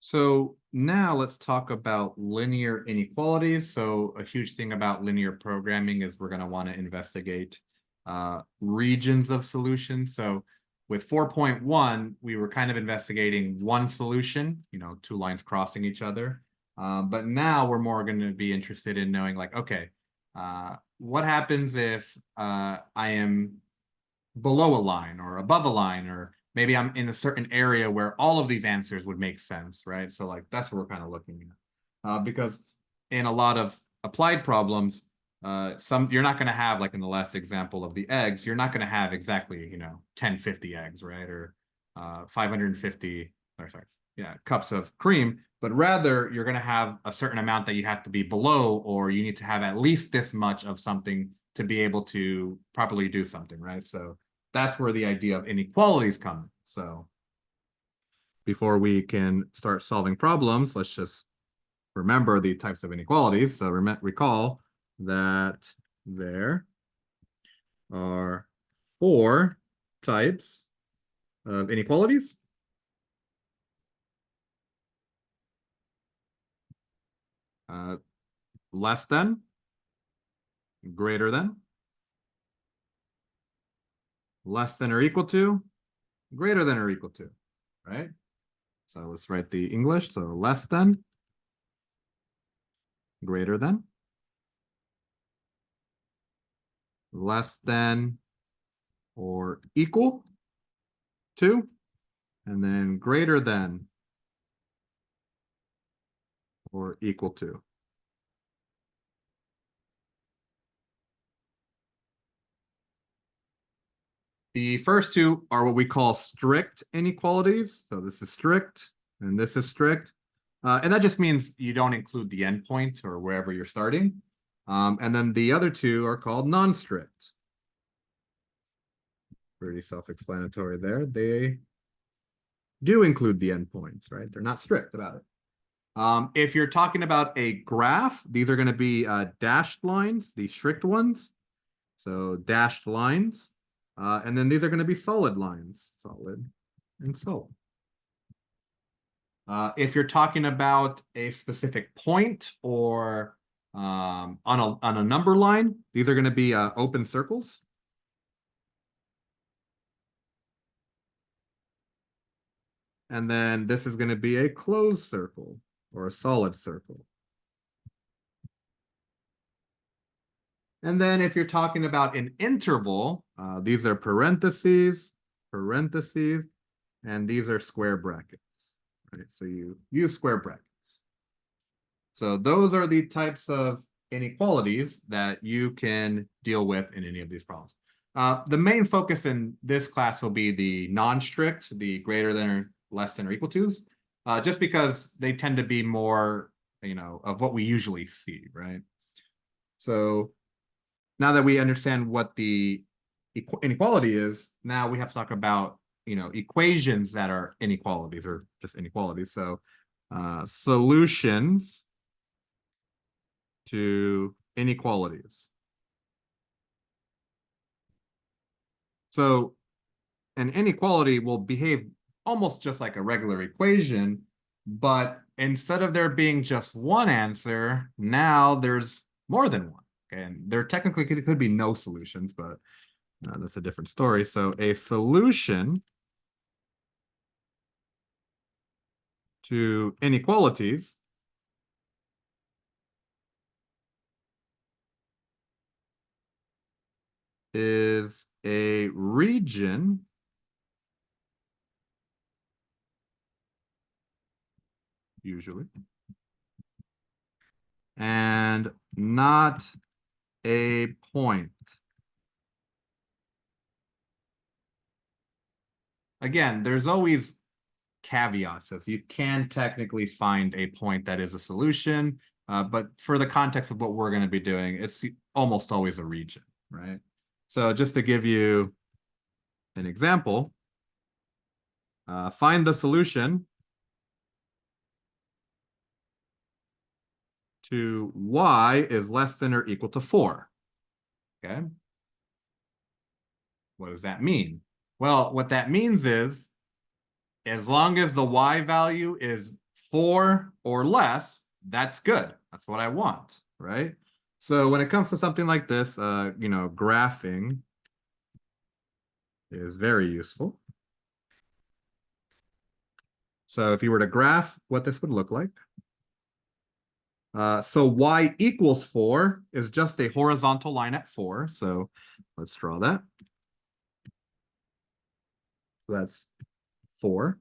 So now let's talk about linear inequalities. So a huge thing about linear programming is we're going to want to investigate regions of solutions. So with 4.1, we were kind of investigating one solution, two lines crossing each other. But now we're more going to be interested in knowing like, okay, what happens if I am below a line or above a line, or maybe I'm in a certain area where all of these answers would make sense, right? So like that's what we're kind of looking at. Because in a lot of applied problems, you're not going to have, like in the last example of the eggs, you're not going to have exactly 1050 eggs, right? Or 550, or sorry, yeah, cups of cream, but rather you're going to have a certain amount that you have to be below, or you need to have at least this much of something to be able to properly do something, right? So that's where the idea of inequalities come. So before we can start solving problems, let's just remember the types of inequalities. So recall that there are 4 types of inequalities. Less than, greater than, less than or equal to, greater than or equal to, right? So let's write the English. So less than, greater than, less than or equal to, and then greater than or equal to. The first two are what we call strict inequalities. So this is strict and this is strict. And that just means you don't include the endpoint or wherever you're starting. And then the other two are called non-strict. Pretty self-explanatory there. They do include the endpoints, right? They're not strict about it. If you're talking about a graph, these are going to be dashed lines, the strict ones. So dashed lines. And then these are going to be solid lines, solid and solid. If you're talking about a specific point or on a number line, these are going to be open circles. And then this is going to be a closed circle or a solid circle. And then if you're talking about an interval, these are parentheses, and these are square brackets, right? So you use square brackets. So those are the types of inequalities that you can deal with in any of these problems. The main focus in this class will be the non-strict, the greater than or less than or equal to's, just because they tend to be more, of what we usually see, right? So now that we understand what the inequality is, now we have to talk about, equations that are inequalities or just inequalities. So solutions to inequalities. So an inequality will behave almost just like a regular equation, but instead of there being just one answer, now there's more than one. Okay? And there technically could be no solutions, but that's a different story. So a solution to inequalities is a region usually, and not a point. Again, there's always caveats, as you can technically find a point that is a solution, but for the context of what we're going to be doing, it's almost always a region, right? So just to give you an example, find the solution to y is less than or equal to 4. Okay. What does that mean? Well, what that means is as long as the y value is 4 or less, that's good. That's what I want, right? So when it comes to something like this, graphing is very useful. So if you were to graph what this would look like, so y equals 4 is just a horizontal line at 4. So let's draw that. That's 4.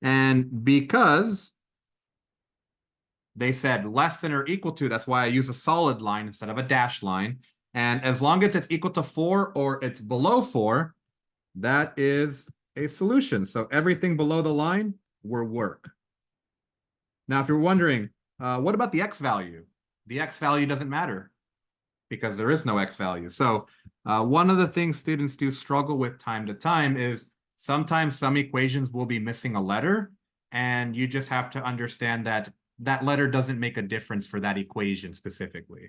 And because they said less than or equal to, that's why I use a solid line instead of a dashed line. And as long as it's equal to 4 or it's below 4, that is a solution. So everything below the line will work. Now, if you're wondering, what about the x value? The x value doesn't matter because there is no x value. So one of the things students do struggle with time to time is sometimes some equations will be missing a letter, and you just have to understand that that letter doesn't make a difference for that equation specifically.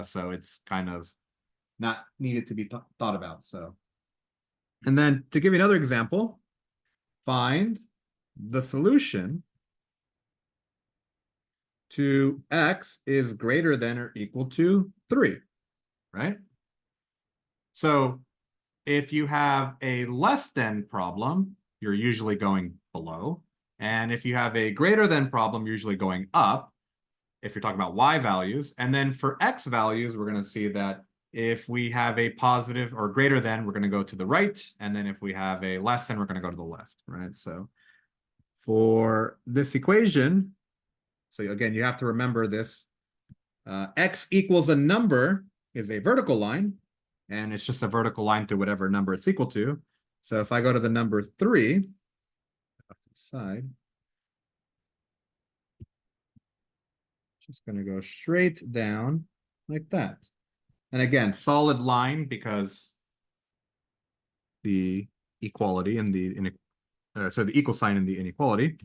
So it's kind of not needed to be thought about. So, and then to give you another example, find the solution to x is greater than or equal to 3, right? So if you have a less than problem, you're usually going below. And if you have a greater than problem, you're usually going up, if you're talking about y values. And then for x values, we're going to see that if we have a positive or greater than, we're going to go to the right. And then if we have a less than, we're going to go to the left, right? So for this equation, so again, you have to remember this. X equals a number is a vertical line, and it's just a vertical line to whatever number it's equal to. So if I go to the number 3, off to the side, just going to go straight down like that. And again, solid line because the equality and the equal sign in the inequality.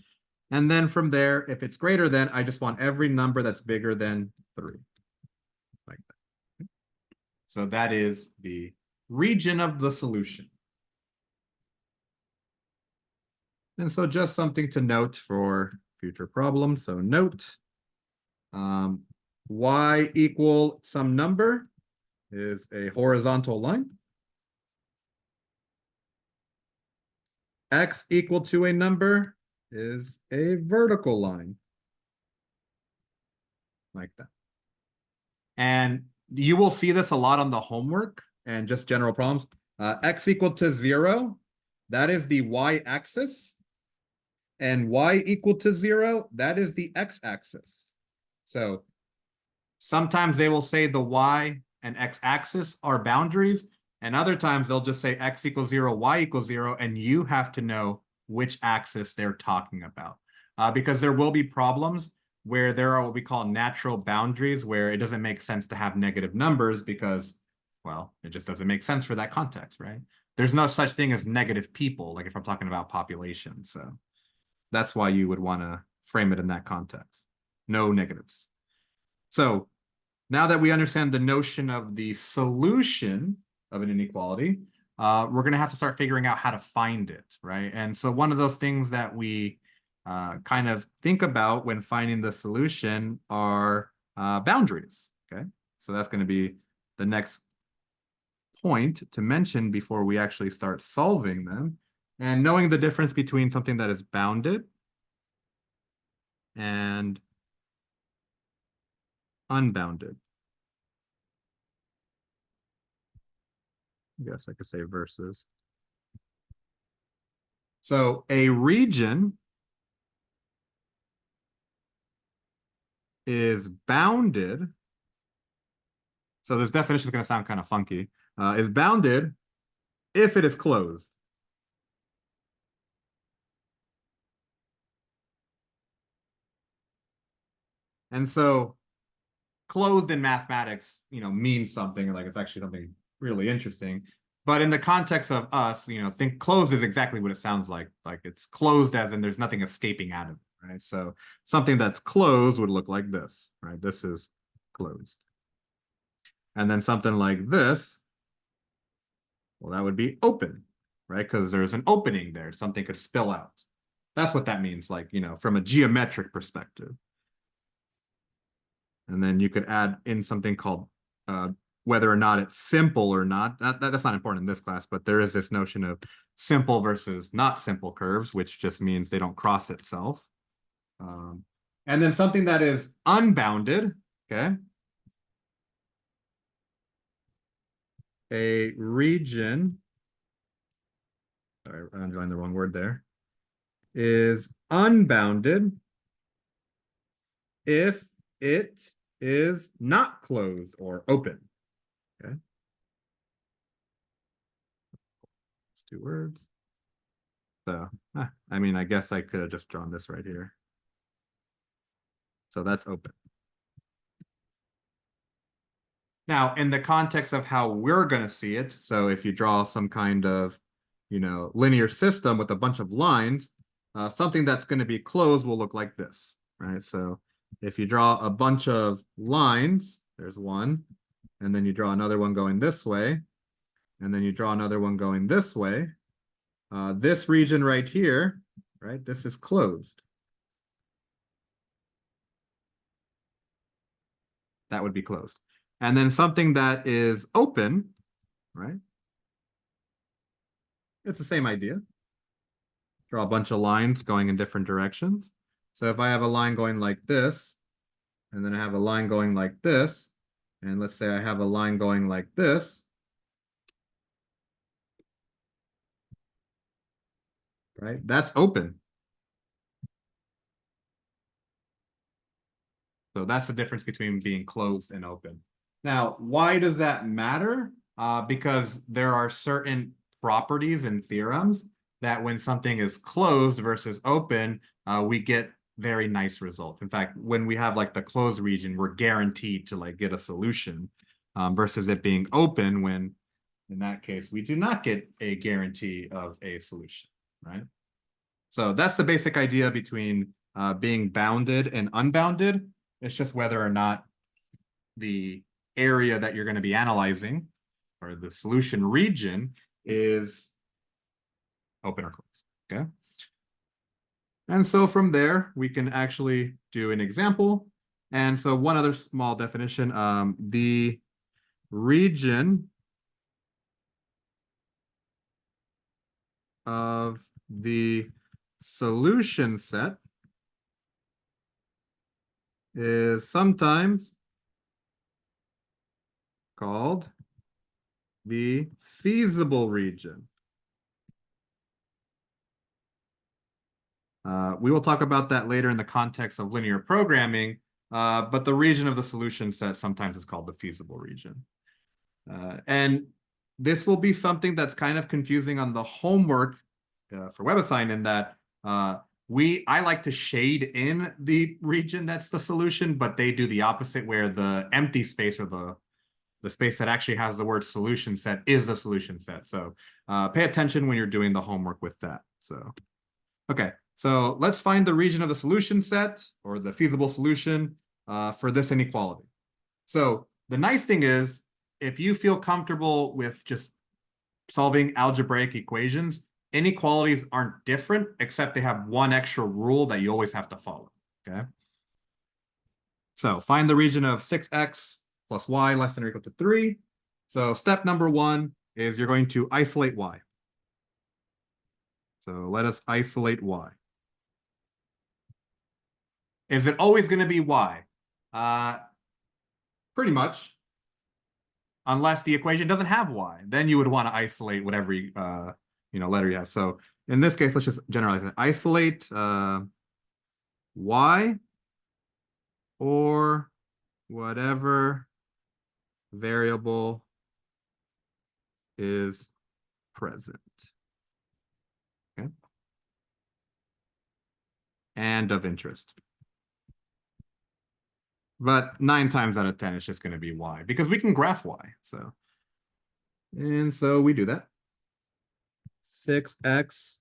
And then from there, if it's greater than, I just want every number that's bigger than 3, like that. So that is the region of the solution. And so just something to note for future problems. So note, y equal some number is a horizontal line. X equal to a number is a vertical line. Like that. And you will see this a lot on the homework and just general problems. X equal to 0, that is the y-axis. And y equal to 0, that is the x-axis. So sometimes they will say the y and x-axis are boundaries, and other times they'll just say x equals 0, y equals 0, and you have to know which axis they're talking about. Because there will be problems where there are what we call natural boundaries, where it doesn't make sense to have negative numbers because, well, it just doesn't make sense for that context, right? There's no such thing as negative people, like if I'm talking about population. So that's why you would want to frame it in that context. No negatives. So now that we understand the notion of the solution of an inequality, we're going to have to start figuring out how to find it, right? And so one of those things that we kind of think about when finding the solution are boundaries, okay? So that's going to be the next point to mention before we actually start solving them. And knowing the difference between something that is bounded and unbounded. I guess I could say versus. So a region is bounded. So this definition is going to sound kind of funky. Is bounded if it is closed. And so closed in mathematics, means something, like it's actually something really interesting. But in the context of us, think closed is exactly what it sounds like. Like it's closed as in there's nothing escaping out of it, right? So something that's closed would look like this, right? This is closed. And then something like this, well, that would be open, right? Because there's an opening there, something could spill out. That's what that means, like, from a geometric perspective. And then you could add in something called whether or not it's simple or not. That's not important in this class, but there is this notion of simple versus not simple curves, which just means they don't cross itself. And then something that is unbounded, okay? A region, sorry, I underlined the wrong word there, is unbounded if it is not closed or open. Okay. It's two words. So, I mean, I guess I could have just drawn this right here. So that's open. Now, in the context of how we're going to see it, so if you draw some kind of, linear system with a bunch of lines, something that's going to be closed will look like this, right? So if you draw a bunch of lines, there's one, and then you draw another one going this way, and then you draw another one going this way, this region right here, right, this is closed. That would be closed. And then something that is open, right? It's the same idea. Draw a bunch of lines going in different directions. So if I have a line going like this, and then I have a line going like this, and let's say I have a line going like this, right? That's open. So that's the difference between being closed and open. Now, why does that matter? Because there are certain properties and theorems that when something is closed versus open, we get very nice results. In fact, when we have like the closed region, we're guaranteed to like get a solution versus it being open when in that case, we do not get a guarantee of a solution, right? So that's the basic idea between being bounded and unbounded. It's just whether or not the area that you're going to be analyzing or the solution region is open or closed, okay? And so from there, we can actually do an example. And so one other small definition, the region of the solution set is sometimes called the feasible region. We will talk about that later in the context of linear programming, but the region of the solution set sometimes is called the feasible region. And this will be something that's kind of confusing on the homework for WebAssign in that I like to shade in the region that's the solution, but they do the opposite where the empty space or the space that actually has the word solution set is the solution set. So pay attention when you're doing the homework with that. So, okay, so let's find the region of the solution set or the feasible solution for this inequality. So the nice thing is, if you feel comfortable with just solving algebraic equations, inequalities aren't different, except they have one extra rule that you always have to follow, okay? So find the region of 6x plus y less than or equal to 3. So step number one is you're going to isolate y. So let us isolate y. Is it always going to be y? Pretty much. Unless the equation doesn't have y. Then you would want to isolate whatever letter you have. So in this case, let's just generalize it. Isolate y or whatever variable is present. Okay. And of interest. But 9 times out of 10, it's just going to be y because we can graph y. And so we do that. 6x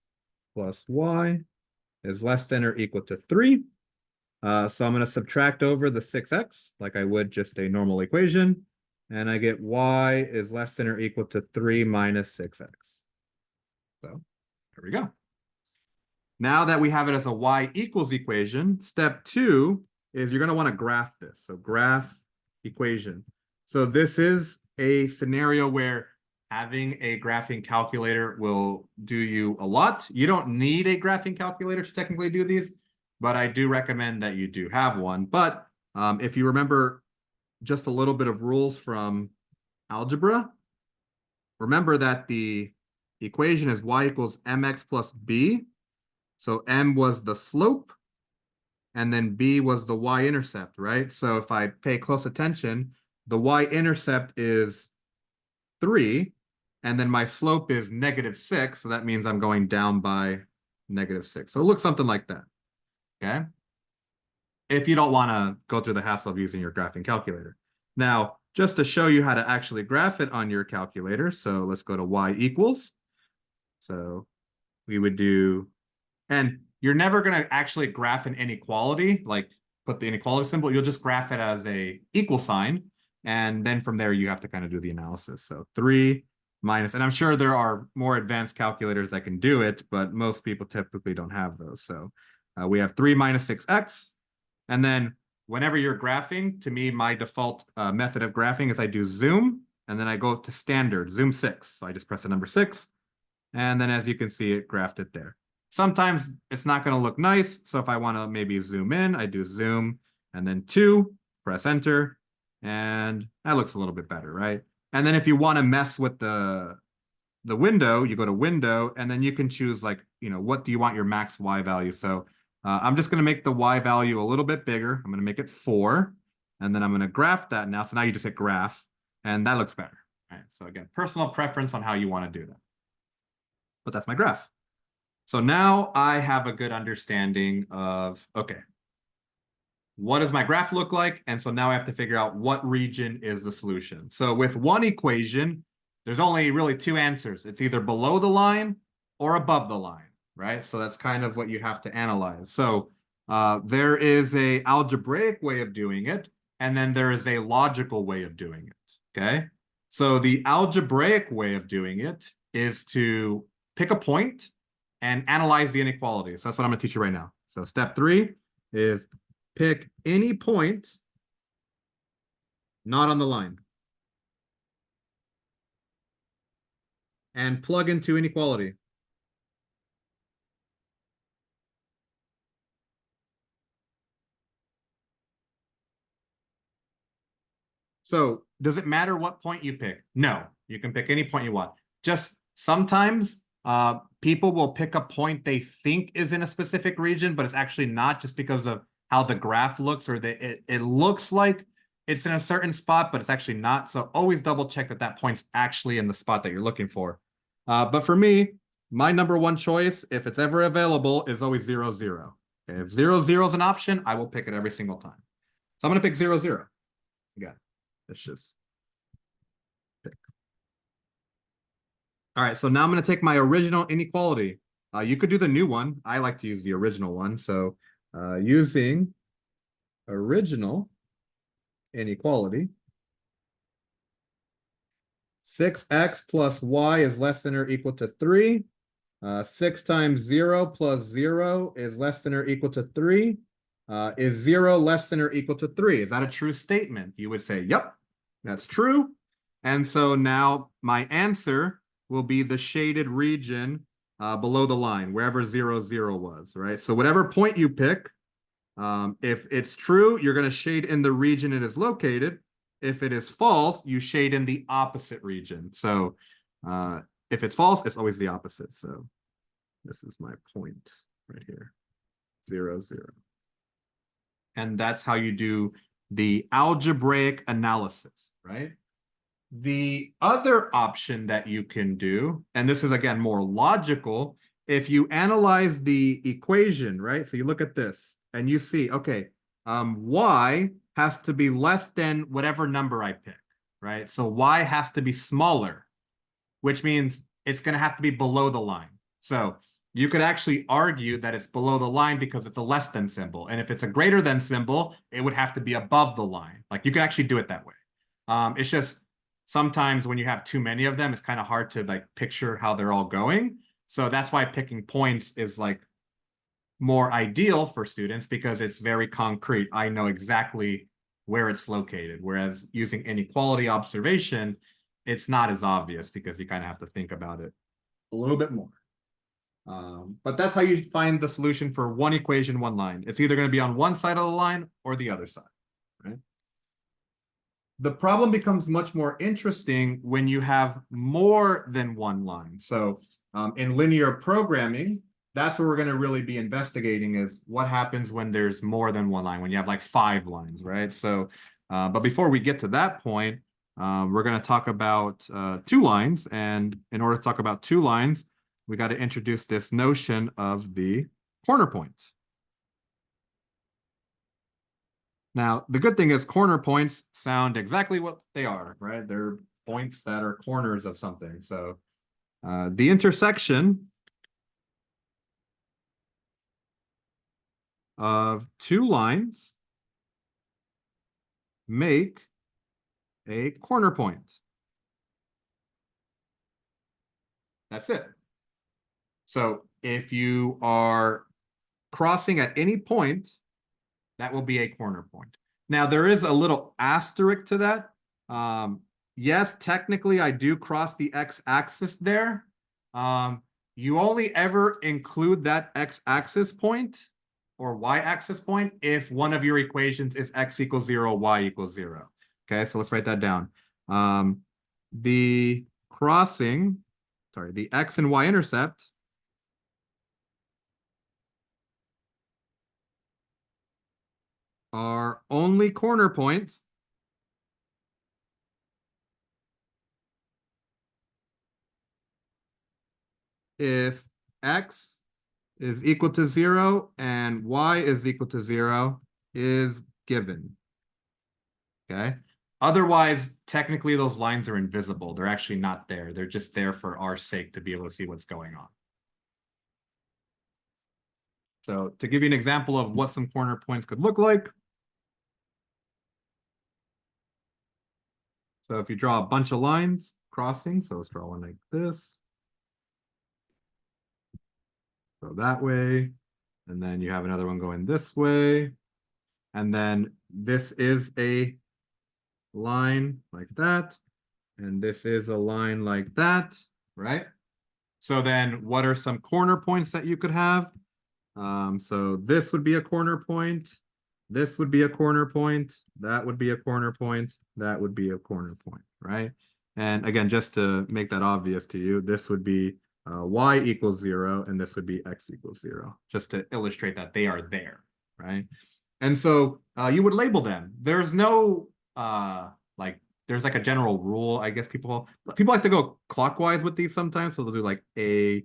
plus y is less than or equal to 3. So I'm going to subtract over the 6x like I would just a normal equation. And I get y is less than or equal to 3 minus 6x. So there we go. Now that we have it as a y equals equation, step 2 is you're going to want to graph this. So graph equation. So this is a scenario where having a graphing calculator will do you a lot. You don't need a graphing calculator to technically do these, but I do recommend that you do have one. But if you remember just a little bit of rules from algebra, remember that the equation is y equals mx plus b. So m was the slope, and then b was the y-intercept, right? So if I pay close attention, the y-intercept is 3, and then my slope is -6, so that means I'm going down by -6. So it looks something like that, okay? If you don't want to go through the hassle of using your graphing calculator. Now, just to show you how to actually graph it on your calculator, so let's go to y equals. So we would do, and you're never going to actually graph an inequality, like put the inequality symbol. You'll just graph it as a equal sign. And then from there, you have to kind of do the analysis. So 3 minus, and I'm sure there are more advanced calculators that can do it, but most people typically don't have those. So we have 3 minus 6x. And then whenever you're graphing, to me, my default method of graphing is I do zoom, and then I go to standard, zoom 6. So I just press the number 6. And then as you can see, it graphed it there. Sometimes it's not going to look nice. So if I want to maybe zoom in, I do zoom and then 2, press enter, and that looks a little bit better, right? And then if you want to mess with the window, you go to window, and then you can choose, like, what do you want your max y value? So I'm just going to make the y value a little bit bigger. I'm going to make it 4, and then I'm going to graph that now. So now you just hit graph, and that looks better. All right. So again, personal preference on how you want to do that. But that's my graph. So now I have a good understanding of, okay, what does my graph look like? And so now I have to figure out what region is the solution. So with one equation, there's only really 2 answers. It's either below the line or above the line, right? So that's kind of what you have to analyze. So there is a algebraic way of doing it, and then there is a logical way of doing it, okay? So the algebraic way of doing it is to pick a point and analyze the inequality. So that's what I'm going to teach you right now. So step 3 is pick any point not on the line and plug into inequality. So does it matter what point you pick? No, you can pick any point you want. Just sometimes people will pick a point they think is in a specific region, but it's actually not, just because of how the graph looks, or it looks like it's in a certain spot, but it's actually not. So always double check that that point's actually in the spot that you're looking for. But for me, my number one choice, if it's ever available, is always 0, 0. Okay, if 0, 0 is an option, I will pick it every single time. So I'm going to pick 0, 0. Again, let's just pick. All right, so now I'm going to take my original inequality. You could do the new one. I like to use the original one. So using original inequality, 6x plus y is less than or equal to 3. 6 times 0 plus 0 is less than or equal to 3. Is 0 less than or equal to 3? Is that a true statement? You would say, yep, that's true. And so now my answer will be the shaded region below the line, wherever 0, 0 was, right? So whatever point you pick, if it's true, you're going to shade in the region it is located. If it is false, you shade in the opposite region. So if it's false, it's always the opposite. So this is my point right here, 0, 0. And that's how you do the algebraic analysis, right? The other option that you can do, and this is again more logical, if you analyze the equation, right? So you look at this and you see, okay, y has to be less than whatever number I pick, right? So y has to be smaller, which means it's going to have to be below the line. So you could actually argue that it's below the line because it's a less than symbol. And if it's a greater than symbol, it would have to be above the line. Like, you could actually do it that way. It's just sometimes when you have too many of them, it's kind of hard to like picture how they're all going. So that's why picking points is like more ideal for students because it's very concrete. I know exactly where it's located. Whereas using inequality observation, it's not as obvious because you kind of have to think about it a little bit more. But that's how you find the solution for one equation, one line. It's either going to be on one side of the line or the other side, right? The problem becomes much more interesting when you have more than one line. So in linear programming, that's what we're going to really be investigating is what happens when there's more than one line, when you have like 5 lines, right? So, but before we get to that point, we're going to talk about 2 lines. And in order to talk about 2 lines, we got to introduce this notion of the corner point. Now, the good thing is corner points sound exactly what they are, right? They're points that are corners of something. So the intersection of 2 lines make a corner point. That's it. So if you are crossing at any point, that will be a corner point. Now, there is a little asterisk to that. Yes, technically, I do cross the x-axis there. You only ever include that x-axis point or y-axis point if one of your equations is x equals 0, y equals 0. Okay, so let's write that down. The crossing, sorry, the x and y intercept are only corner points if x is equal to 0 and y is equal to 0 is given. Okay. Otherwise, technically, those lines are invisible. They're actually not there. They're just there for our sake to be able to see what's going on. So to give you an example of what some corner points could look like. So if you draw a bunch of lines crossing, so let's draw one like this. Go that way. And then you have another one going this way. And then this is a line like that. And this is a line like that, right? So then what are some corner points that you could have? So this would be a corner point. This would be a corner point. That would be a corner point. That would be a corner point, right? And again, just to make that obvious to you, this would be y equals 0, and this would be x equals 0, just to illustrate that they are there, right? And so you would label them. There's no like there's like a general rule. I guess people like to go clockwise with these sometimes, so they'll do like A,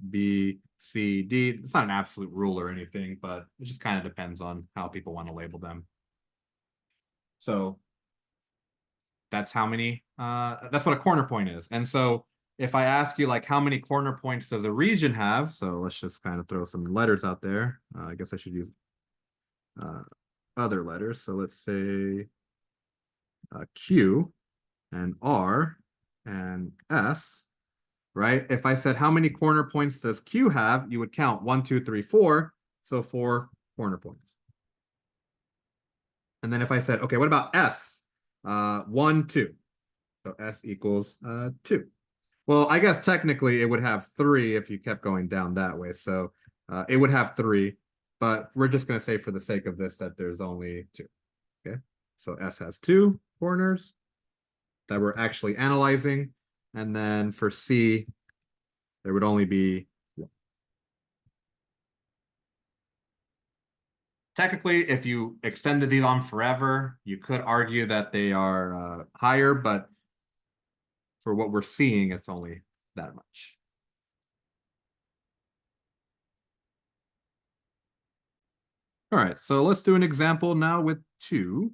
B, C, D. It's not an absolute rule or anything, but it just kind of depends on how people want to label them. So that's how many that's what a corner point is. And so if I ask you like how many corner points does a region have, so let's just kind of throw some letters out there. I guess I should use other letters. So let's say Q and R and S, right? If I said how many corner points does Q have, you would count 1, 2, 3, 4. So 4 corner points. And then if I said, okay, what about S? 1, 2. So S equals 2. Well, I guess technically it would have 3 if you kept going down that way. So it would have 3, but we're just going to say for the sake of this that there's only 2. Okay, so S has 2 corners that we're actually analyzing. And then for C, there would only be 1. Technically, if you extended these on forever, you could argue that they are higher, but for what we're seeing, it's only that much. All right, so let's do an example now with 2.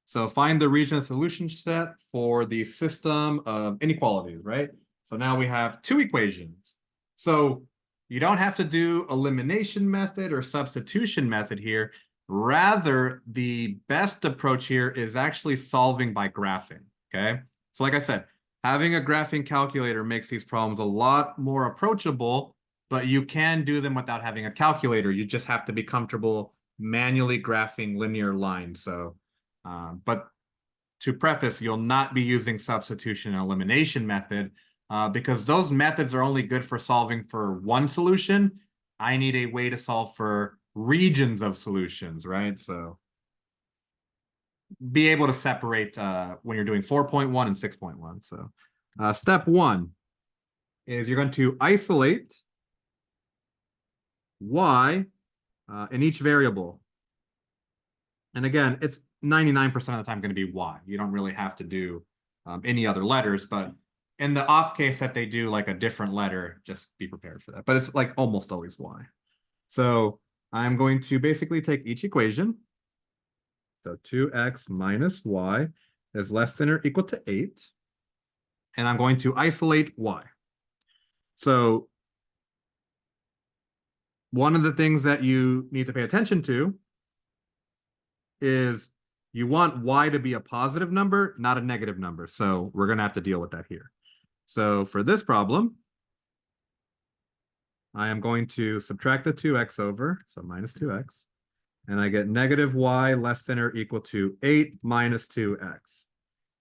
So find the region of solution set for the system of inequalities, right? So now we have 2 equations. So you don't have to do elimination method or substitution method here. Rather, the best approach here is actually solving by graphing, okay? So like I said, having a graphing calculator makes these problems a lot more approachable but you can do them without having a calculator. You just have to be comfortable manually graphing linear lines. So, but to preface, you'll not be using substitution and elimination method because those methods are only good for solving for one solution. I need a way to solve for regions of solutions, right? So be able to separate when you're doing 4.1 and 6.1. So step one is you're going to isolate y in each variable. And again, it's 99% of the time going to be y. You don't really have to do any other letters, but in the off case that they do like a different letter, just be prepared for that. But it's like almost always y. So I'm going to basically take each equation. So 2x minus y is less than or equal to 8. And I'm going to isolate y. So one of the things that you need to pay attention to is you want y to be a positive number, not a negative number. So we're going to have to deal with that here. So for this problem, I am going to subtract the 2x over, so minus 2x, and I get negative y less than or equal to 8 minus 2x.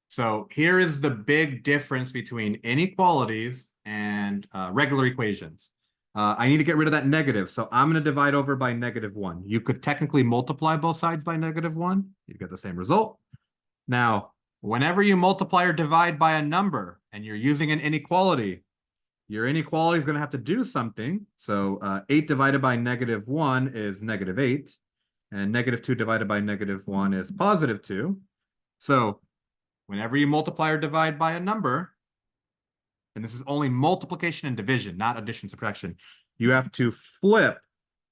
So here is the big difference between inequalities and regular equations. I need to get rid of that negative, so I'm going to divide over by -1. You could technically multiply both sides by -1. You get the same result. Now, whenever you multiply or divide by a number and you're using an inequality, your inequality is going to have to do something. So 8 divided by -1 is -8, and -2 divided by -1 is +2. So whenever you multiply or divide by a number, and this is only multiplication and division, not addition, subtraction, you have to flip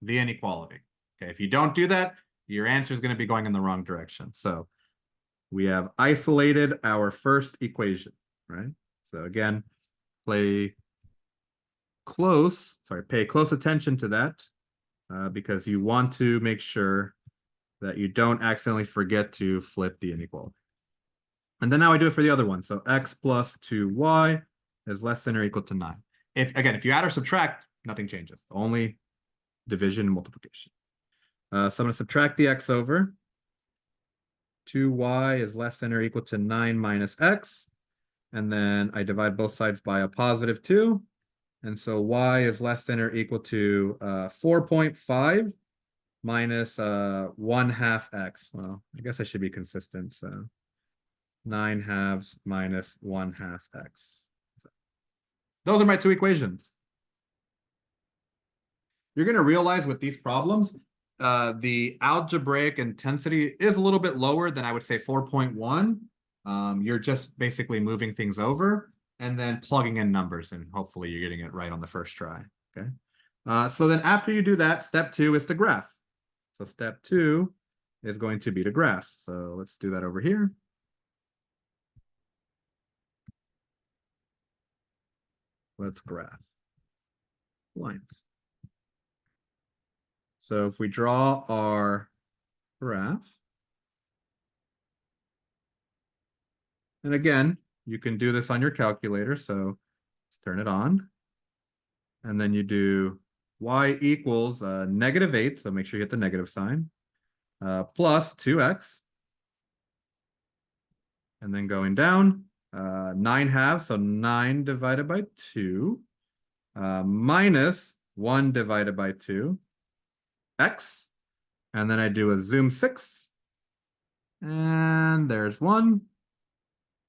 the inequality. Okay, if you don't do that, your answer is going to be going in the wrong direction. So we have isolated our first equation, right? So again, pay close attention to that because you want to make sure that you don't accidentally forget to flip the inequality. And then now I do it for the other one. So x plus 2y is less than or equal to 9. If you add or subtract, nothing changes. Only division and multiplication. So I'm going to subtract the x over. 2y is less than or equal to 9 minus x. And then I divide both sides by a +2. And so y is less than or equal to 4.5 minus 1/2 x. Well, I guess I should be consistent. So 9/2 minus 1/2 x. So those are my two equations. You're going to realize with these problems, the algebraic intensity is a little bit lower than I would say 4.1. You're just basically moving things over and then plugging in numbers, and hopefully you're getting it right on the first try. Okay. So then after you do that, step 2 is to graph. So step 2 is going to be to graph. So let's do that over here. Let's graph lines. So if we draw our graph, and again, you can do this on your calculator. So let's turn it on. And then you do y equals -8. So make sure you hit the negative sign. Plus 2x. And then going down, 9/2. So 9 divided by 2. Minus 1 divided by 2. X. And then I do a zoom 6. And there's one.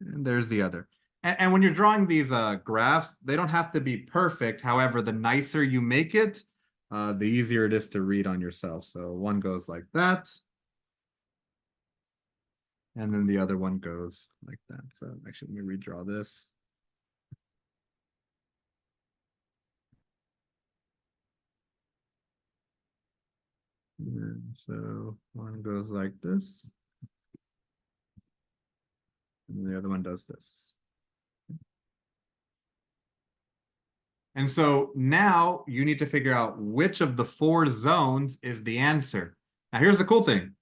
And there's the other. And when you're drawing these graphs, they don't have to be perfect. However, the nicer you make it, the easier it is to read on yourself. So one goes like that. And then the other one goes like that. So actually, let me redraw this. And so one goes like this. And the other one does this. And so now you need to figure out which of the 4 zones is the answer. Now here's the cool thing.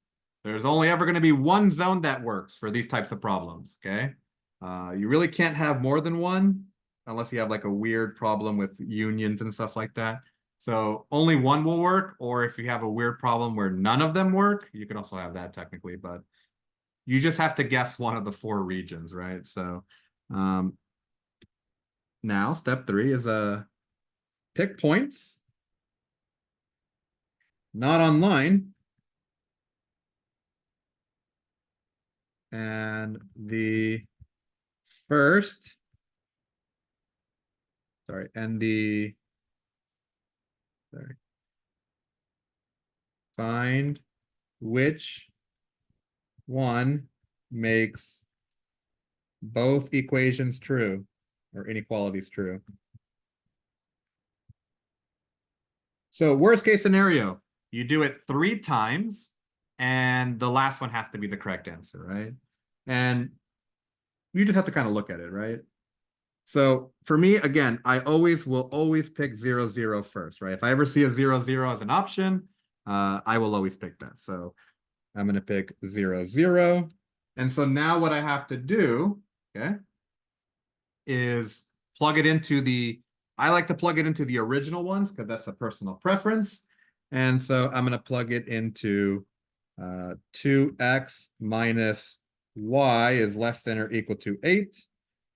There's only ever going to be one zone that works for these types of problems, okay? You really can't have more than one unless you have like a weird problem with unions and stuff like that. So only one will work, or if you have a weird problem where none of them work, you can also have that technically, but you just have to guess one of the four regions, right? So now step 3 is pick points, not online. And the first, sorry, and the, sorry, find which one makes both equations true or inequalities true. So worst case scenario, you do it 3 times and the last one has to be the correct answer, right? And you just have to kind of look at it, right? So for me, again, I will always pick 0, 0 first, right? If I ever see a 0, 0 as an option, I will always pick that. So I'm going to pick 0, 0. And so now what I have to do, okay, is plug it into I like to plug it into the original ones because that's a personal preference. And so I'm going to plug it into 2x minus y is less than or equal to 8.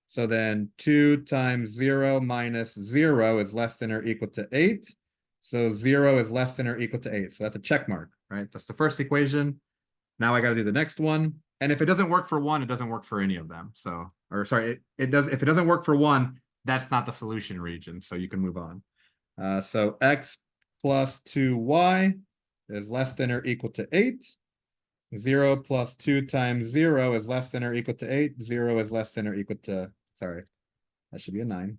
So then 2 times 0 minus 0 is less than or equal to 8. So 0 is less than or equal to 8. So that's a check mark, right? That's the first equation. Now I got to do the next one. And if it doesn't work for one, it doesn't work for any of them. So, or sorry, it does. If it doesn't work for one, that's not the solution region. So you can move on. So x plus 2y is less than or equal to 8. 0 plus 2 times 0 is less than or equal to 8. 0 is less than or equal to, sorry, that should be a 9.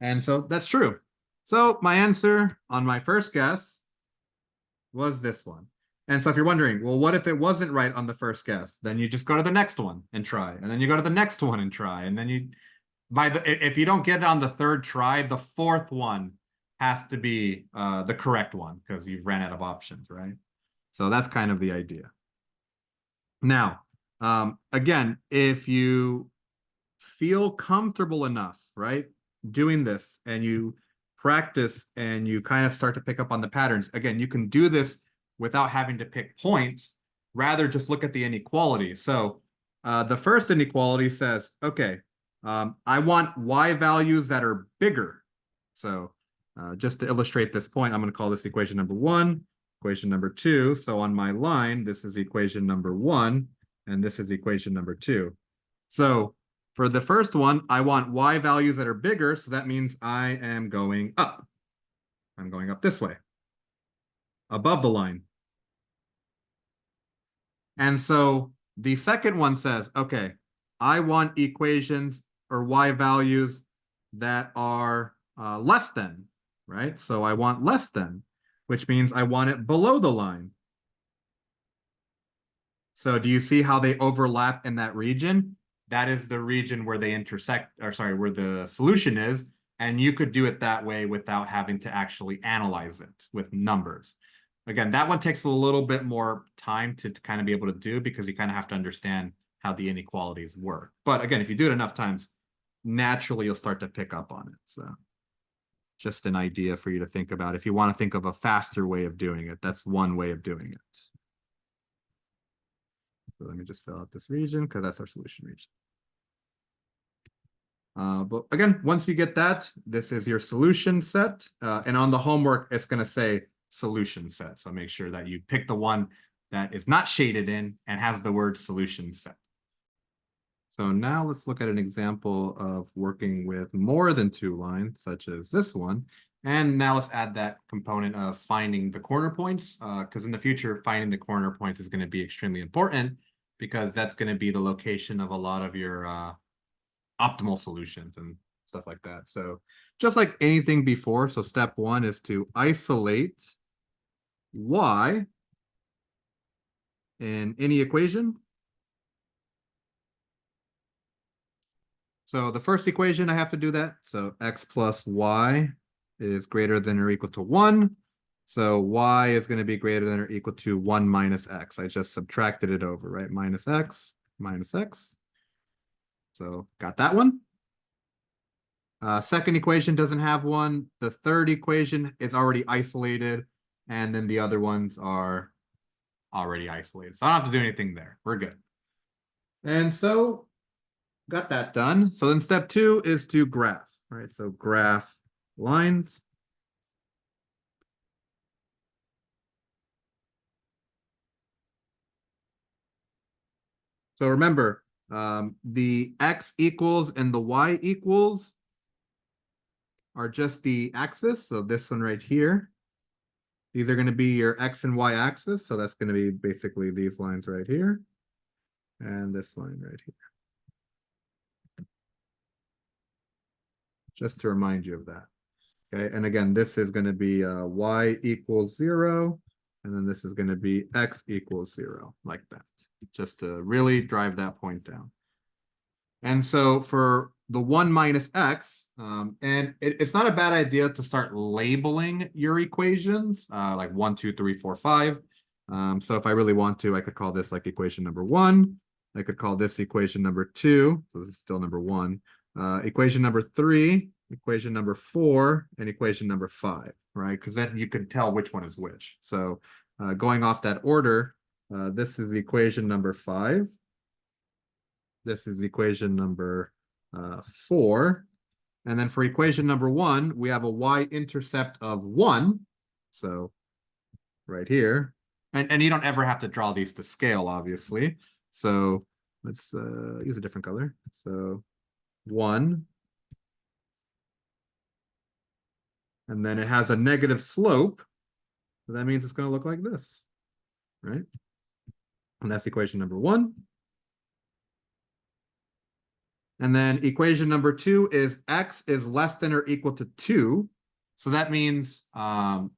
And so that's true. So my answer on my first guess was this one. And so if you're wondering, well, what if it wasn't right on the first guess? Then you just go to the next one and try. And then you go to the next one and try. And then if you don't get it on the third try, the fourth one has to be the correct one because you've ran out of options, right? So that's kind of the idea. Now, again, if you feel comfortable enough, right, doing this and you practice and you kind of start to pick up on the patterns, again, you can do this without having to pick points, rather just look at the inequality. So the first inequality says, okay, I want y values that are bigger. So just to illustrate this point, I'm going to call this equation number 1, equation number 2. So on my line, this is equation number 1, and this is equation number 2. So for the first one, I want y values that are bigger, so that means I am going up. I'm going up this way, above the line. And so the second one says, okay, I want equations or y values that are less than, right? So I want less than, which means I want it below the line. So do you see how they overlap in that region? That is the region where they intersect, or sorry, where the solution is. And you could do it that way without having to actually analyze it with numbers. Again, that one takes a little bit more time to kind of be able to do because you kind of have to understand how the inequalities work. But again, if you do it enough times, naturally you'll start to pick up on it. So just an idea for you to think about. If you want to think of a faster way of doing it, that's one way of doing it. So let me just fill out this region because that's our solution region. But again, once you get that, this is your solution set. And on the homework, it's going to say solution set. So make sure that you pick the one that is not shaded in and has the word solution set. So now let's look at an example of working with more than 2 lines, such as this one. And now let's add that component of finding the corner points, because in the future, finding the corner points is going to be extremely important because that's going to be the location of a lot of your optimal solutions and stuff like that. So just like anything before, so step 1 is to isolate y in any equation. So the first equation, I have to do that. So x plus y is greater than or equal to 1. So y is going to be greater than or equal to 1 minus x. I just subtracted it over, right? Minus x minus x. So got that one. Second equation doesn't have one. The third equation is already isolated, and then the other ones are already isolated. So I don't have to do anything there. We're good. And so got that done. So then step 2 is to graph, right? So graph lines. So remember, the x equals and the y equals are just the axis. So this one right here. These are going to be your x and y axis. So that's going to be basically these lines right here. And this line right here. Just to remind you of that. Okay, and again, this is going to be y equals 0. And then this is going to be x equals 0, like that. Just to really drive that point down. And so for the 1 minus x, and it's not a bad idea to start labeling your equations, like 1, 2, 3, 4, 5. So if I really want to, I could call this like equation number 1. I could call this equation number 2. So this is still number 1. Equation number 3, equation number 4, and equation number 5, right? Because then you can tell which one is which. So going off that order, this is equation number 5. This is equation number 4. And then for equation number 1, we have a y-intercept of 1. So right here. And you don't ever have to draw these to scale, obviously. So let's use a different color. So 1. And then it has a negative slope. So that means it's going to look like this, right? And that's equation number 1. And then equation number 2 is x is less than or equal to 2. So that means a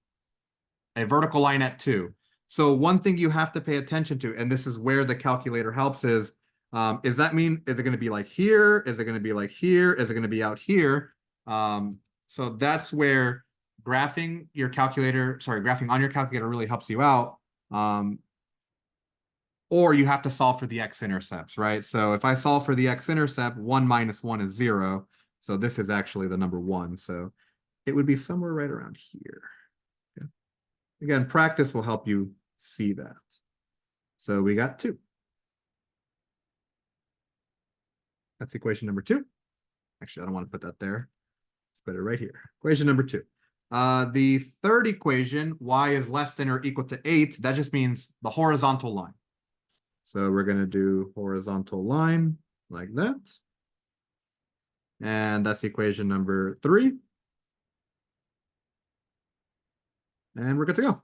vertical line at 2. So one thing you have to pay attention to, and this is where the calculator helps, is that mean, is it going to be like here? Is it going to be like here? Is it going to be out here? So that's where graphing on your calculator really helps you out. Or you have to solve for the x-intercepts, right? So if I solve for the x-intercept, 1 minus 1 is 0. So this is actually the number 1. So it would be somewhere right around here. Okay. Again, practice will help you see that. So we got 2. That's equation number 2. Actually, I don't want to put that there. Let's put it right here. Equation number 2. The third equation, y is less than or equal to 8. That just means the horizontal line. So we're going to do horizontal line like that. And that's equation number 3. And we're good to go.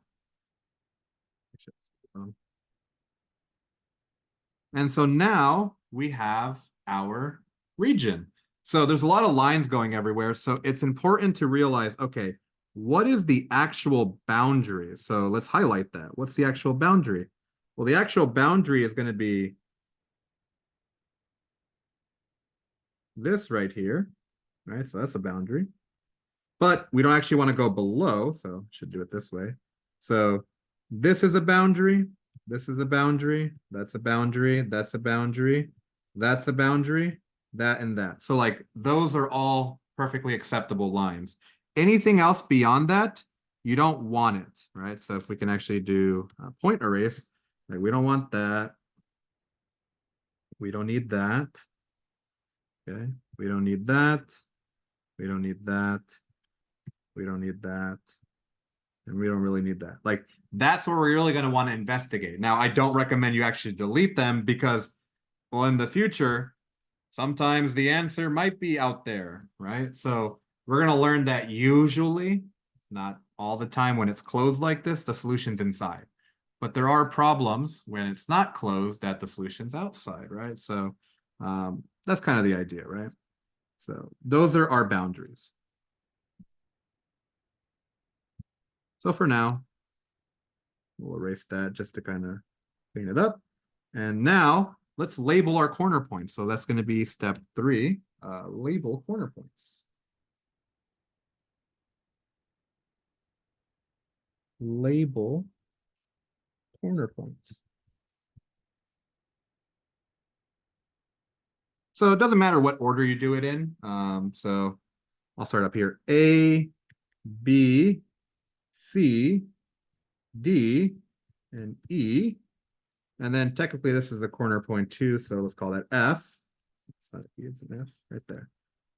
And so now we have our region. So there's a lot of lines going everywhere. So it's important to realize, okay, what is the actual boundary? So let's highlight that. What's the actual boundary? Well, the actual boundary is going to be this right here, right? So that's a boundary. But we don't actually want to go below, so should do it this way. So this is a boundary, this is a boundary, that's a boundary, that's a boundary, that's a boundary, that and that. So like those are all perfectly acceptable lines. Anything else beyond that, you don't want it, right? So if we can actually do a point erase, right? We don't want that. We don't need that. Okay, we don't need that. We don't need that. We don't need that. And we don't really need that. Like, that's where we're really going to want to investigate. Now, I don't recommend you actually delete them because, well, in the future, sometimes the answer might be out there, right? So we're going to learn that usually, not all the time when it's closed like this, the solution's inside. But there are problems when it's not closed that the solution's outside, right? So that's kind of the idea, right? So those are our boundaries. So for now, we'll erase that just to kind of clean it up. And now let's label our corner points. So that's going to be step 3, label corner points. Label corner points. So it doesn't matter what order you do it in. So I'll start up here. A, B, C, D, and E. And then technically this is a corner point too, so let's call that F. It's not E, it's an F right there.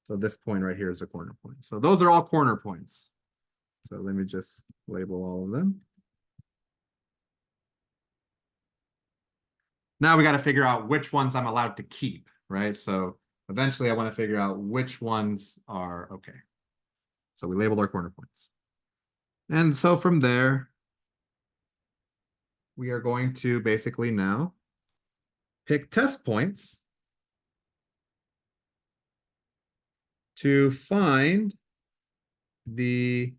So this point right here is a corner point. So those are all corner points. So let me just label all of them. Now we got to figure out which ones I'm allowed to keep, right? So eventually I want to figure out which ones are okay. So we labeled our corner points. And so from there, we are going to basically now pick test points to find the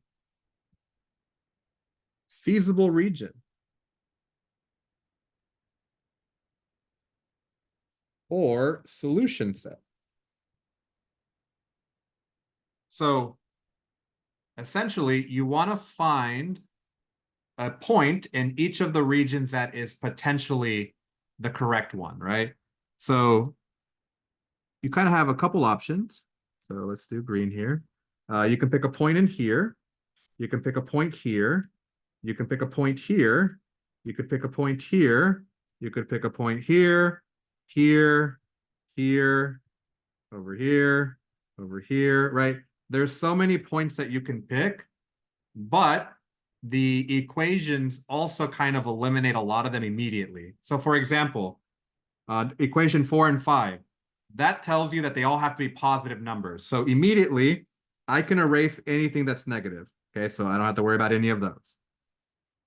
feasible region or solution set. So essentially, you want to find a point in each of the regions that is potentially the correct one, right? So you kind of have a couple options. So let's do green here. You can pick a point in here. You can pick a point here. You can pick a point here. You could pick a point here. You could pick a point here, here, here, over here, over here, right? There's so many points that you can pick, but the equations also kind of eliminate a lot of them immediately. So for example, equation 4 and 5, that tells you that they all have to be positive numbers. So immediately, I can erase anything that's negative. Okay, so I don't have to worry about any of those.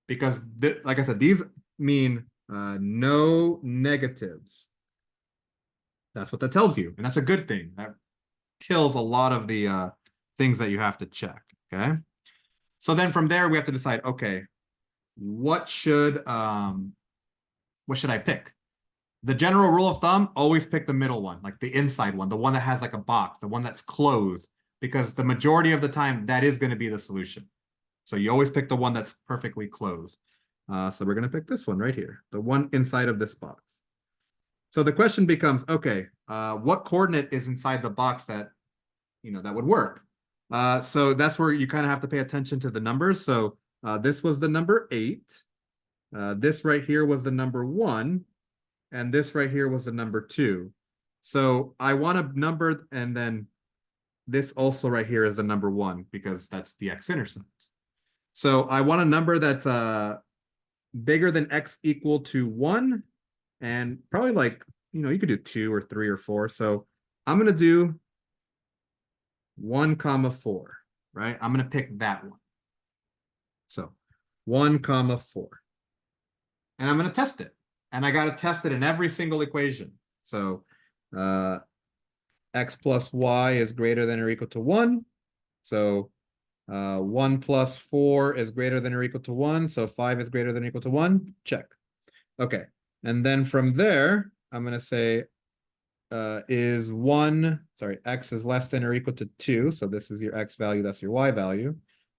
Because, like I said, these mean no negatives. That's what that tells you, and that's a good thing. That kills a lot of the things that you have to check, okay? So then from there, we have to decide, okay, what should I pick? The general rule of thumb, always pick the middle one, like the inside one, the one that has like a box, the one that's closed, because the majority of the time, that is going to be the solution. So you always pick the one that's perfectly closed. So we're going to pick this one right here, the one inside of this box. So the question becomes, okay, what coordinate is inside the box that, that would work? So that's where you kind of have to pay attention to the numbers. So this was the number 8. This right here was the number 1. And this right here was the number 2. So I want a number, and then this also right here is the number 1 because that's the x-intercept. So I want a number that's bigger than x equal to 1, and probably like, you could do 2 or 3 or 4. So I'm going to do 1, 4, right? I'm going to pick that one. So 1, 4. And I'm going to test it. And I got to test it in every single equation. So x plus y is greater than or equal to 1. So 1 plus 4 is greater than or equal to 1. So 5 is greater than or equal to 1. Check. Okay. And then from there, I'm going to say x is less than or equal to 2. So this is your x value, that's your y value.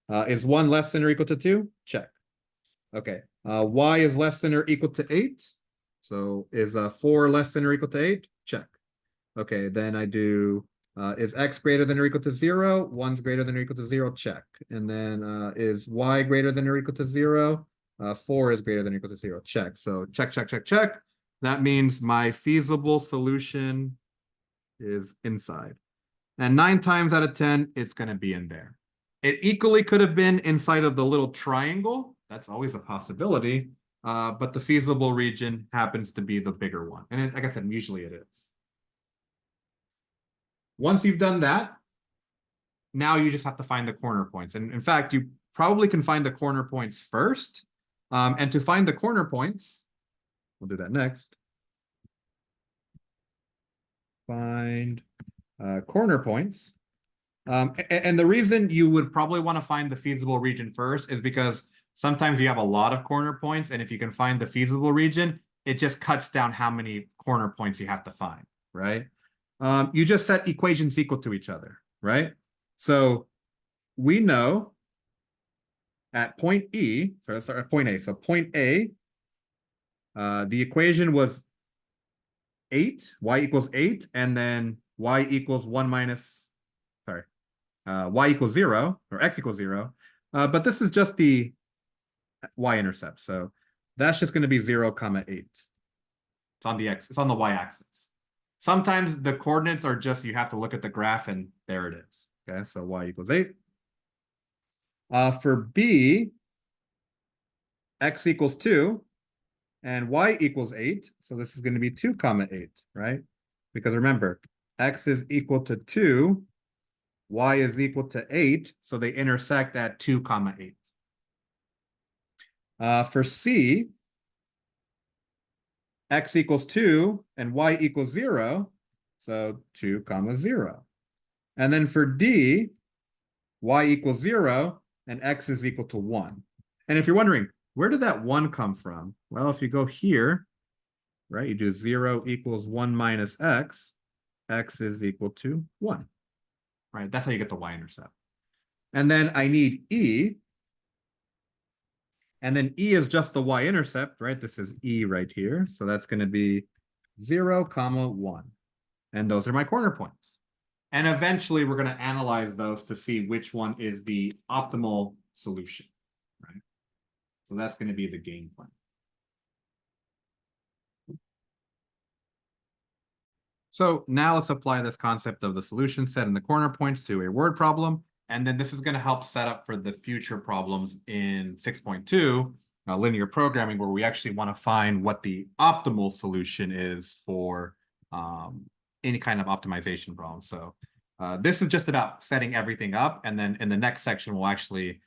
Is 1 less than or equal to 2? Check. Okay. Y is less than or equal to 8. So is 4 less than or equal to 8? Check. Okay, then I do, is x greater than or equal to 0? 1's greater than or equal to 0? Check. And then is y greater than or equal to 0? 4 is greater than or equal to 0? Check. So check, check, check, check. That means my feasible solution is inside. And 9 times out of 10, it's going to be in there. It equally could have been inside of the little triangle. That's always a possibility. But the feasible region happens to be the bigger one. And like I said, usually it is. Once you've done that, now you just have to find the corner points. And in fact, you probably can find the corner points first. And to find the corner points, we'll do that next. Find corner points. And the reason you would probably want to find the feasible region first is because sometimes you have a lot of corner points, and if you can find the feasible region, it just cuts down how many corner points you have to find, right? You just set equations equal to each other, right? So we know at point E, sorry, let's start at point A. So point A, the equation was 8, y equals 8, and then y equals 1 minus, sorry, y equals 0, or x equals 0. But this is just the y-intercept. So that's just going to be 0, comma 8. It's on the x, it's on the y-axis. Sometimes the coordinates are just, you have to look at the graph and there it is. Okay, so y equals 8. For b, x equals 2 and y equals 8. So this is going to be 2, comma 8, right? Because remember, x is equal to 2, y is equal to 8. So they intersect at 2, comma 8. For c, x equals 2 and y equals 0. So 2, comma 0. And then for d, y equals 0 and x is equal to 1. And if you're wondering, where did that 1 come from? Well, if you go here, right, you do 0 equals 1 minus x is equal to 1. Right, that's how you get the y-intercept. And then I need e. And then e is just the y-intercept, right? This is e right here. So that's going to be 0, comma 1. And those are my corner points. And eventually we're going to analyze those to see which one is the optimal solution, right? So that's going to be the game plan. So now let's apply this concept of the solution set and the corner points to a word problem. And then this is going to help set up for the future problems in 6.2, linear programming, where we actually want to find what the optimal solution is for any kind of optimization problem. So this is just about setting everything up. And then in the next section, we'll actually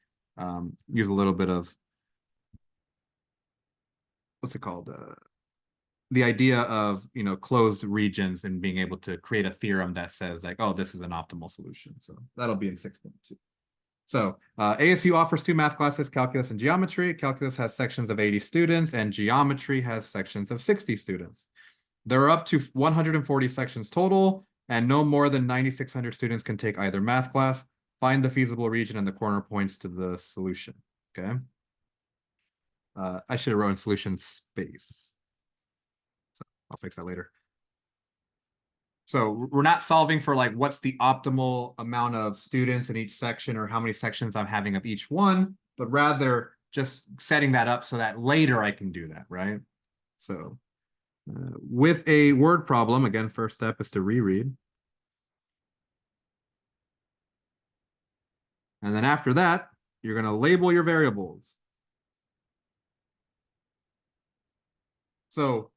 use a little bit of, what's it called? The idea of, closed regions and being able to create a theorem that says like, oh, this is an optimal solution. So that'll be in 6.2. So ASU offers 2 math classes, calculus and geometry. Calculus has sections of 80 students and geometry has sections of 60 students. There are up to 140 sections total, and no more than 9,600 students can take either math class. Find the feasible region and the corner points to the solution. Okay. I should have written solution space. So I'll fix that later. So we're not solving for like what's the optimal amount of students in each section or how many sections I'm having of each one, but rather just setting that up so that later I can do that, right? So with a word problem, again, first step is to reread. And then after that, you're going to label your variables. So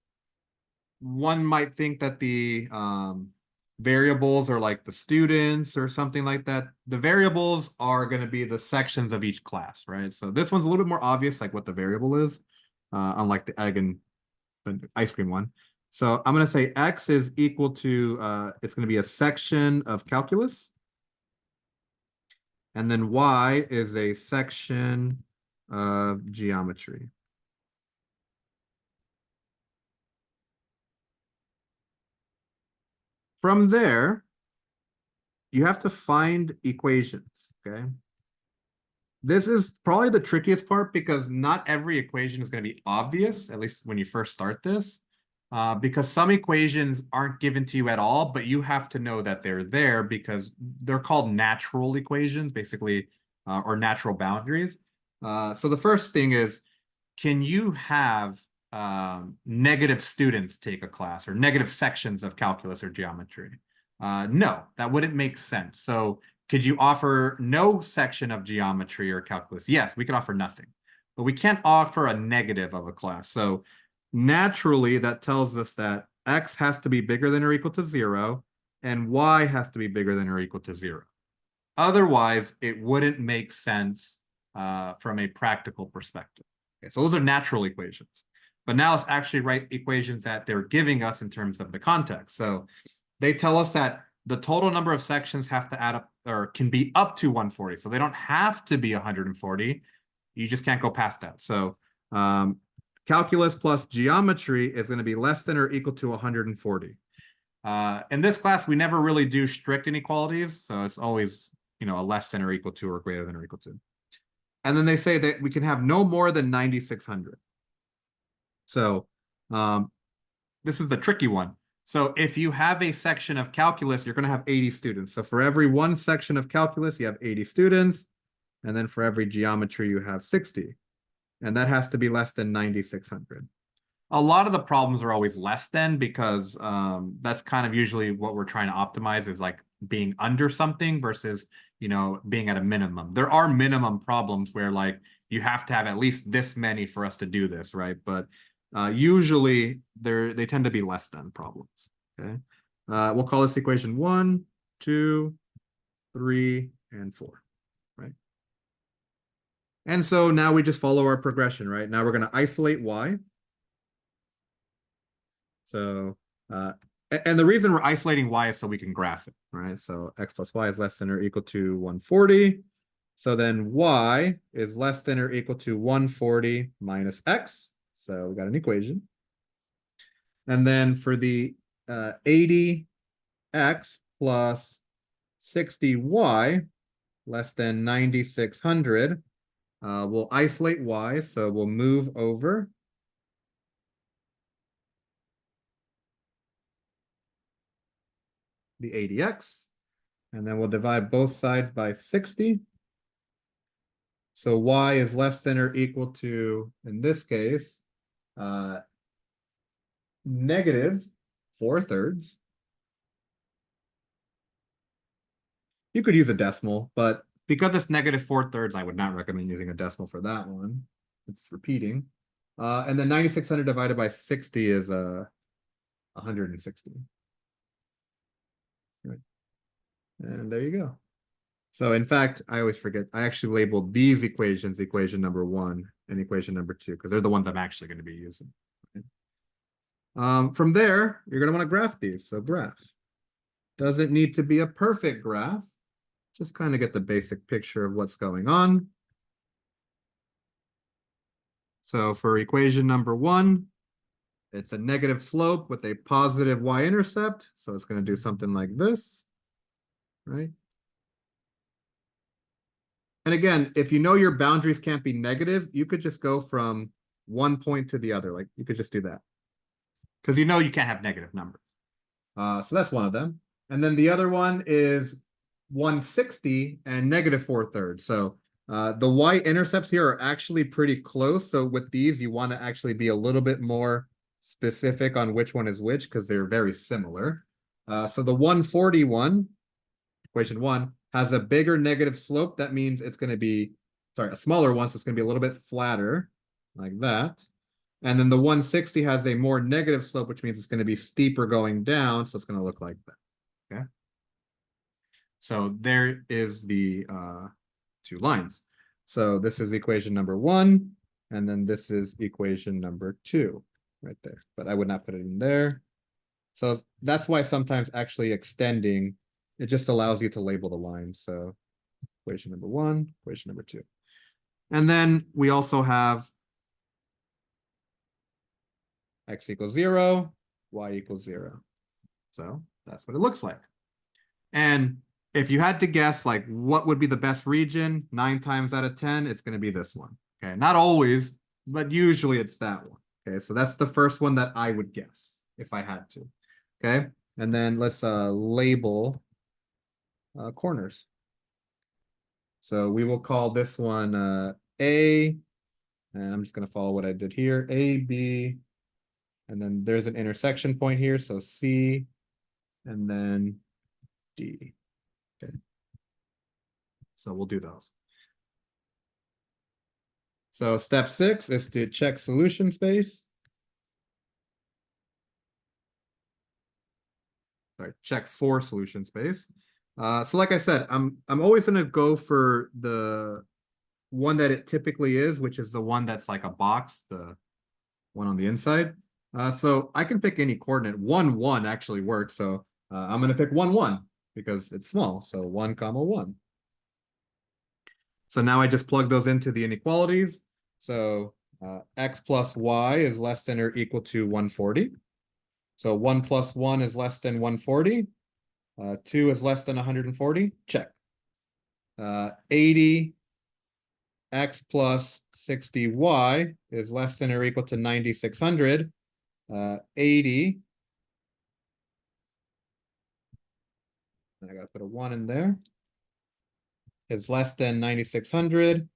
one might think that the variables are like the students or something like that. The variables are going to be the sections of each class, right? So this one's a little bit more obvious, like what the variable is, unlike the egg and the ice cream one. So I'm going to say x is equal to, it's going to be a section of calculus. And then y is a section of geometry. From there, you have to find equations, okay? This is probably the trickiest part because not every equation is going to be obvious, at least when you first start this, because some equations aren't given to you at all, but you have to know that they're there because they're called natural equations, basically, or natural boundaries. So the first thing is, can you have negative students take a class or negative sections of calculus or geometry? No, that wouldn't make sense. So could you offer no section of geometry or calculus? Yes, we could offer nothing, but we can't offer a negative of a class. So naturally, that tells us that x has to be bigger than or equal to 0, and y has to be bigger than or equal to 0. Otherwise, it wouldn't make sense from a practical perspective. Okay, so those are natural equations. But now let's actually write equations that they're giving us in terms of the context. So they tell us that the total number of sections have to add up or can be up to 140. So they don't have to be 140. You just can't go past that. So calculus plus geometry is going to be less than or equal to 140. In this class, we never really do strict inequalities. So it's always, a less than or equal to or greater than or equal to. And then they say that we can have no more than 9,600. So this is the tricky one. So if you have a section of calculus, you're going to have 80 students. So for every one section of calculus, you have 80 students. And then for every geometry, you have 60. And that has to be less than 9,600. A lot of the problems are always less than because that's kind of usually what we're trying to optimize is like being under something versus, being at a minimum. There are minimum problems where like you have to have at least this many for us to do this, right? But usually they tend to be less than problems. Okay. We'll call this equation 1, 2, 3, and 4, right? And so now we just follow our progression, right? Now we're going to isolate y. So, and the reason we're isolating y is so we can graph it, right? So x plus y is less than or equal to 140. So then y is less than or equal to 140 minus x. So we got an equation. And then for the 80x plus 60y less than 9,600, we'll isolate y. So we'll move over the 80x, and then we'll divide both sides by 60. So y is less than or equal to, in this case, negative 4/3. You could use a decimal, but because it's negative 4/3, I would not recommend using a decimal for that one. It's repeating. And then 9,600 divided by 60 is 160. Right. And there you go. So in fact, I always forget, I actually labeled these equations, equation number 1 and equation number 2, because they're the ones I'm actually going to be using. From there, you're going to want to graph these. So graph. Doesn't need to be a perfect graph. Just kind of get the basic picture of what's going on. So for equation number 1, it's a negative slope with a positive y-intercept. So it's going to do something like this, right? And again, if you know your boundaries can't be negative, you could just go from one point to the other. Like you could just do that. Because you know you can't have negative numbers. So that's one of them. And then the other one is 160 and negative 4/3. So the y-intercepts here are actually pretty close. So with these, you want to actually be a little bit more specific on which one is which because they're very similar. So the 141, equation 1, has a bigger negative slope. That means it's going to be, sorry, a smaller one. So it's going to be a little bit flatter like that. And then the 160 has a more negative slope, which means it's going to be steeper going down. So it's going to look like that. Okay. So there is the 2 lines. So this is equation number 1, and then this is equation number 2 right there. But I would not put it in there. So that's why sometimes actually extending, it just allows you to label the lines. So equation number 1, equation number 2. And then we also have x equals 0, y equals 0. So that's what it looks like. And if you had to guess, like, what would be the best region, 9 times out of 10, it's going to be this one. Okay, not always, but usually it's that one. Okay, so that's the first one that I would guess if I had to. Okay, and then let's label corners. So we will call this one A, and I'm just going to follow what I did here, A, B, and then there's an intersection point here, so C, and then D. Okay. So we'll do those. So step 6 is to check solution space. Sorry, check for solution space. So like I said, I'm always going to go for the one that it typically is, which is the one that's like a box, the one on the inside. So I can pick any coordinate. 1, 1 actually works. So I'm going to pick 1, 1 because it's small. So 1, 1. So now I just plug those into the inequalities. So x plus y is less than or equal to 140. So 1 plus 1 is less than 140. 2 is less than 140. Check. 80 x plus 60y is less than or equal to 9,600. 80 I gotta put a 1 in there, is less than 9,600.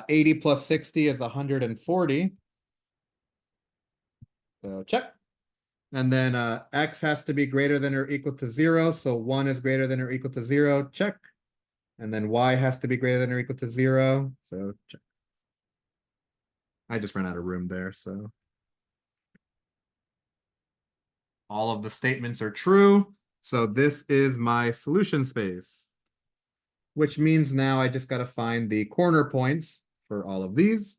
80 plus 60 is 140. So check. And then x has to be greater than or equal to 0. So 1 is greater than or equal to 0. Check. And then y has to be greater than or equal to 0. So check. I just ran out of room there. So all of the statements are true. So this is my solution space, which means now I just got to find the corner points for all of these.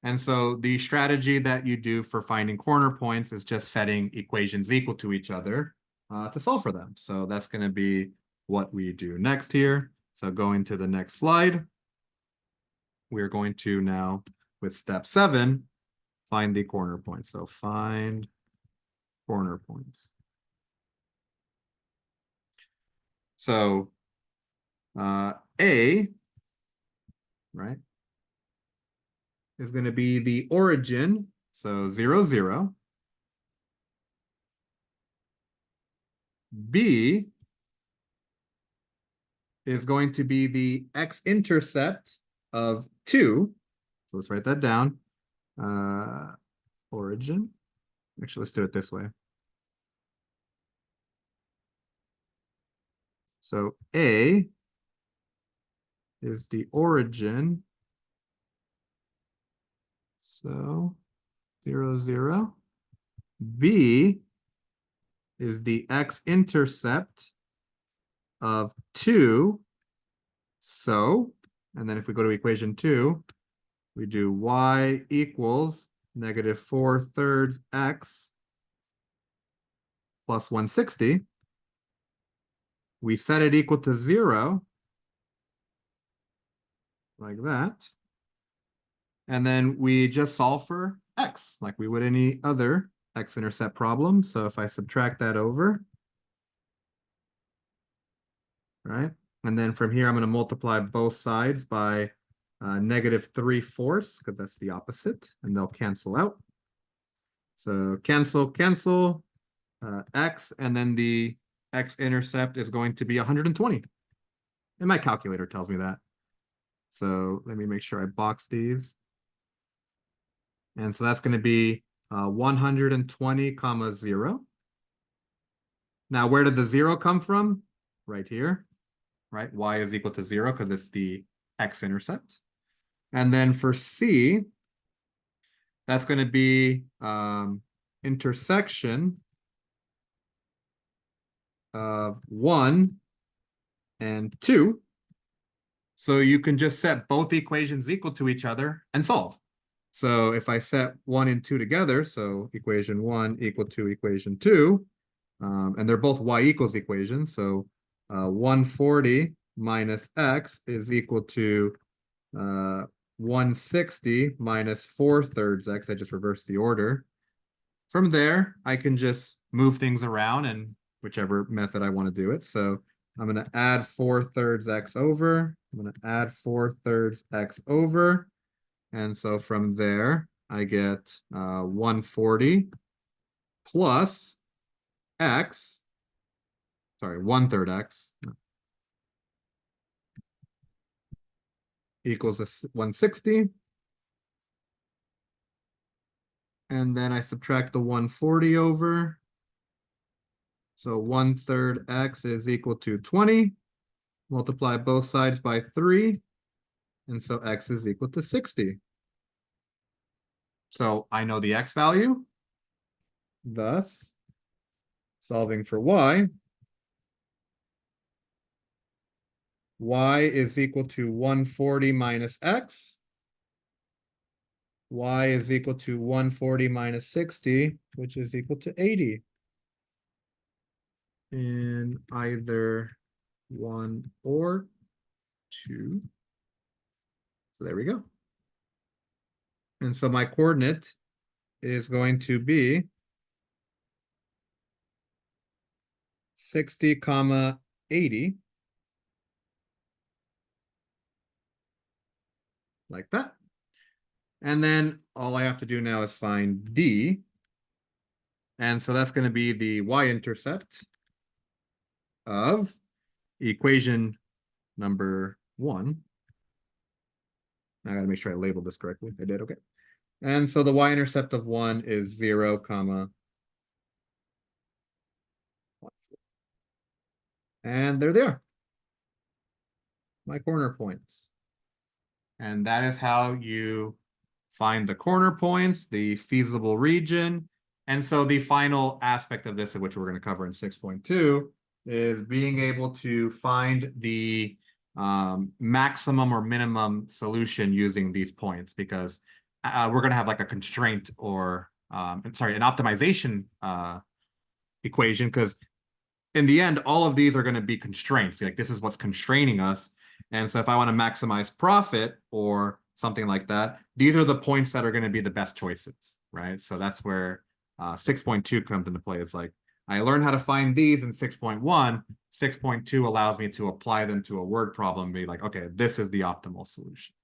And so the strategy that you do for finding corner points is just setting equations equal to each other to solve for them. So that's going to be what we do next here. So going to the next slide, we're going to now, with step 7, find the corner points. So find corner points. So A, right, is going to be the origin. So 0, 0. B is going to be the x-intercept of 2. So let's write that down. Origin. Actually, let's do it this way. So A is the origin. So 0, 0. B is the x-intercept of 2. So, and then if we go to equation 2, we do y equals negative 4/3 x plus 160. We set it equal to 0, like that. And then we just solve for x, like we would any other x-intercept problem. So if I subtract that over, right? And then from here, I'm going to multiply both sides by negative 3/4, because that's the opposite, and they'll cancel out. So cancel, cancel, x, and then the x-intercept is going to be 120. And my calculator tells me that. So let me make sure I box these. And so that's going to be 120 comma 0. Now, where did the 0 come from? Right here, right? Y is equal to 0 because it's the x-intercept. And then for C, that's going to be intersection of 1 and 2. So you can just set both equations equal to each other and solve. So if I set 1 and 2 together, so equation 1 equal to equation 2, and they're both y equals equations, so 140 minus x is equal to 160 minus 4/3 x. I just reversed the order. From there, I can just move things around in whichever method I want to do it. So I'm going to add 4/3 x over. I'm going to add 4/3 x over. And so from there, I get 140 plus x, sorry, 1/3 x equals 160. And then I subtract the 140 over. So 1/3 x is equal to 20. Multiply both sides by 3. And so x is equal to 60. So I know the x value. Thus, solving for y is equal to 140 minus x. Y is equal to 140 minus 60, which is equal to 80. In either 1 or 2. So there we go. And so my coordinate is going to be 60 comma 80. Like that. And then all I have to do now is find D. And so that's going to be the y-intercept of equation number 1. I gotta make sure I labeled this correctly. I did, okay. And so the y-intercept of 1 is 0, comma, 1. And there they are, my corner points. And that is how you find the corner points, the feasible region. And so the final aspect of this, which we're going to cover in 6.2, is being able to find the maximum or minimum solution using these points, because we're going to have like a constraint or, an optimization equation, because in the end, all of these are going to be constraints. Like this is what's constraining us. And so if I want to maximize profit or something like that, these are the points that are going to be the best choices, right? So that's where 6.2 comes into play. It's like, I learned how to find these in 6.1. 6.2 allows me to apply them to a word problem and be like, okay, this is the optimal solution.